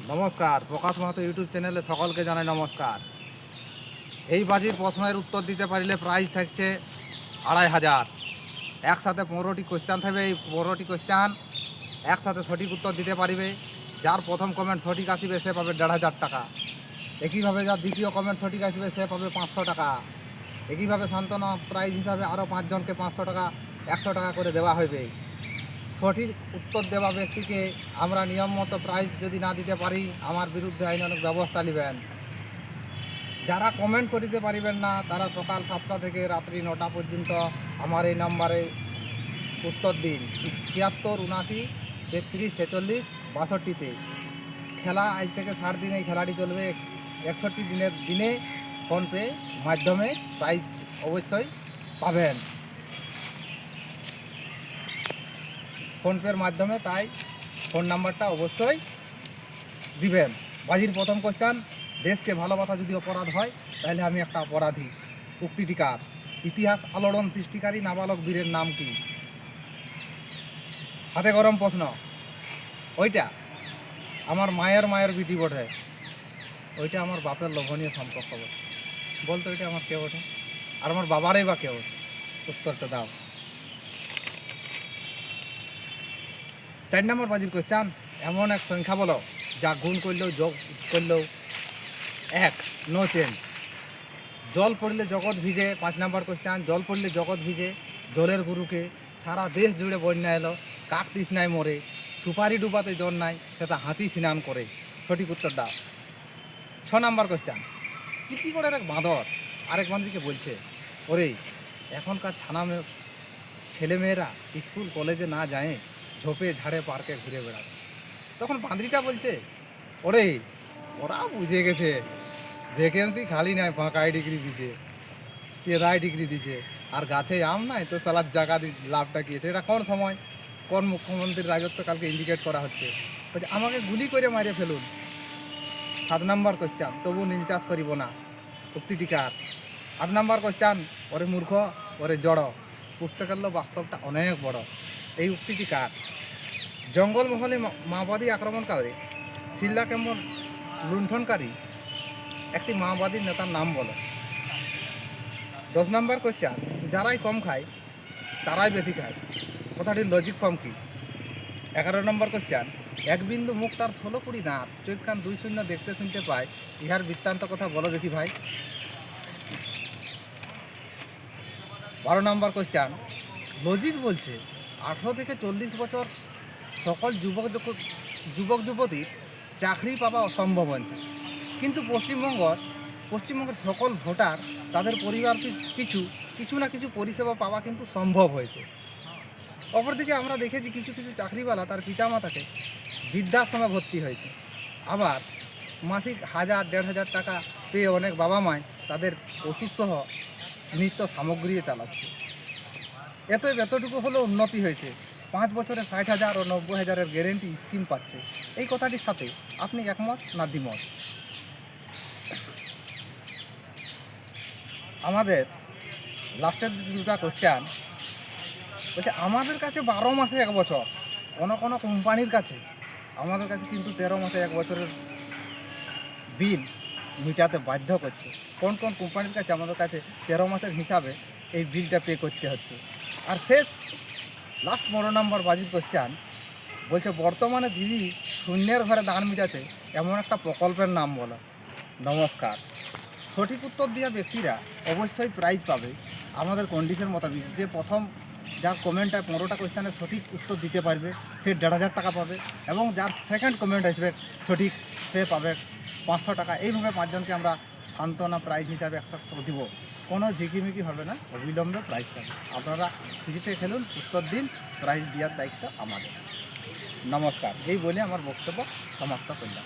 নমস্কার, প্রকাশ মাহাতো ইউটিউব চ্যানেলে সকলকে জানাই নমস্কার। এই বাজির প্রশ্নের উত্তর দিতে পারলে প্রাইজ থাকছে 2500। একসাথে 15টি কোয়েশ্চান থাকবে। এই 15টি কোয়েশ্চান একসাথে সঠিক উত্তর দিতে পারবে। যার প্রথম কমেন্ট সঠিক আসবে সে পাবে 1500 টাকা। একইভাবে যার দ্বিতীয় কমেন্ট সঠিক আসবে সে পাবে 500 টাকা। একইভাবে সান্ত্বনা প্রাইজ হিসাবে আরও 5 জনকে 500 টাকা 100 টাকা করে দেওয়া হবে। সঠিক উত্তর দেওয়া ব্যক্তিকে আমরা নিয়ম মতো প্রাইজ যদি না দিতে পারি আমার বিরুদ্ধে আইনানুগ ব্যবস্থা নেবেন। যারা কমেন্ট করিতে পারিবেন না তারা সকাল 7টা থেকে রাত্রি 9টা পর্যন্ত আমার এই নাম্বারে উত্তর দিন 76 79 33 46 62-তে। খেলা আজ থেকে 60 দিন এই খেলাটি চলবে। 61 দিনে ফোনপে মাধ্যমে প্রাইজ অবশ্যই পাবেন, ফোনপের মাধ্যমে। তাই ফোন নাম্বারটা অবশ্যই দিবেন। বাজির প্রথম কোশ্চেন, দেশকে ভালোবাসা যদি অপরাধ হয় তাহলে আমি একটা অপরাধী। উক্তিটি কার? ইতিহাস আলোড়ন সৃষ্টিকারী নাবালক বীরের নাম কি? হাতে গরম প্রশ্ন। ওইটা আমার মায়ের বিটি বটে, ওইটা আমার বাপের লোভনীয় সম্পর্ক বটে। বলতো ওইটা আমার কে বটে? আর আমার বাবারই বা কে বটে? উত্তরটা দাও। 4 নম্বর বাজির কোশ্চেন, এমন এক সংখ্যা বলো যা গুণ করলেও যোগ করলেও 1, নো চেঞ্জ। জল পড়লে জগৎ ভিজে। 5 নম্বর কোশ্চেন, জল পড়লে জগৎ ভিজে। জলের গুরুকে সারা দেশ জুড়ে বন্যা এলো, কাক তৃষ্ণায় মরে। সুপারি ডুবাতে জল নাই, সেটা হাতি স্নান করে। সঠিক উত্তর দাও। 6 নম্বর কোশ্চেন, চিত্তিগড়ের এক বাঁদর আরেক বাঁদরকে বলছে, ওরে এখনকার ছেলেমেয়েরা স্কুল কলেজে না যায়, ঝোপে ঝাড়ে পার্কে ঘুরে বেড়াচ্ছে। তখন বাঁদরিটা বলছে, ওরে ওরা বুঝে গেছে ভ্যাকেন্সি খালি নাই, ফাঁকায় ডিগ্রি দিছে, পেদায় ডিগ্রি দিছে, আর গাছে আম নাই তো সালাদ জায়গা লাভটা কি? এটা কোন সময় কোন মুখ্যমন্ত্রীর রাজত্বকালকে ইন্ডিকেট করা হচ্ছে? বলছে আমাকে গুলি করে মারিয়ে ফেলুন। 7 নম্বর কোশ্চেন, তবু নীল চাষ করিব না। উক্তিটি কার? 8 নম্বর কোশ্চেন, ওরে মূর্খ ওরে জড়, পুস্তকের বাস্তবটা অনেক বড়। এই উক্তিটি কার? জঙ্গলমহলে মাওবাদী আক্রমণকারী সিল্লা কেমন লুণ্ঠনকারী একটি মাওবাদী নেতার নাম বলো। 10 নম্বর কোশ্চেন, যারাই কম খায় তারাই বেশি খায়, কথাটির লজিক ফর্ম কি? 11 নম্বর কোশ্চেন, এক বিন্দু মুখ তার 16 দাঁত, চোখ কান 2 শূন্য দেখতে শুনতে পায়, ইহার বৃত্তান্ত কথা বলো দেখি ভাই। 12 নম্বর কোশ্চেন, লজিক বলছে 18 থেকে 40 বছর সকল যুবক যুবতীর চাকরি পাওয়া অসম্ভব হয়েছে, কিন্তু পশ্চিমবঙ্গের সকল ভোটার তাদের পরিবার পিছু কিছু না কিছু পরিষেবা পাওয়া কিন্তু সম্ভব হয়েছে। অপরদিকে আমরা দেখেছি কিছু কিছু চাকরিওয়ালা তার পিতামাতাকে বৃদ্ধাশ্রমে ভর্তি হয়েছে, আবার মাসিক 1000-1500 টাকা পেয়ে অনেক বাবা মায় তাদের ওষুধসহ নিত্য সামগ্রী চালাচ্ছে। এতটুকু হলেও উন্নতি হয়েছে। 5 বছরে 60,000 ও 90,000-এর গ্যারেন্টি স্কিম পাচ্ছে। এই কথাটির সাথে আপনি একমত না দ্বিমত? আমাদের লাস্টের 2টা কোশ্চেন বলছে, আমাদের কাছে 12 মাসে 1 বছর, কোনো কোম্পানির কাছে আমাদের কাছে কিন্তু 13 মাসে 1 বছরের বিল মিটাতে বাধ্য করছে। কোন কোম্পানির কাছে আমাদের কাছে 13 মাসের হিসাবে এই বিলটা পে করতে হচ্ছে। আর লাস্ট 12 নম্বর বাজির কোশ্চেন বলছে, বর্তমানে দিদি শূন্যের ঘরে দান মিটাচ্ছে এমন একটা প্রকল্পের নাম বলো। নমস্কার। সঠিক উত্তর দেওয়া ব্যক্তিরা অবশ্যই প্রাইজ পাবে আমাদের কন্ডিশন মোতাবেক। যে প্রথম যার কমেন্টটা 15টা কোয়েশ্চেনের সঠিক উত্তর দিতে পারবে সে 1,500 টাকা পাবে, এবং যার সেকেন্ড কমেন্ট আসবে সঠিক সে পাবে 500 টাকা। এইভাবে 5 জনকে আমরা সান্ত্বনা প্রাইজ হিসাবে 100 দিব। কোনো ঝিকিমিকি হবে না, অবিলম্বে প্রাইজ পাবে। আপনারা ফ্রিতে খেলুন, উত্তর দিন, প্রাইজ দেওয়ার দায়িত্ব আমাদের। নমস্কার। এই বলে আমার বক্তব্য সমাপ্ত করলাম।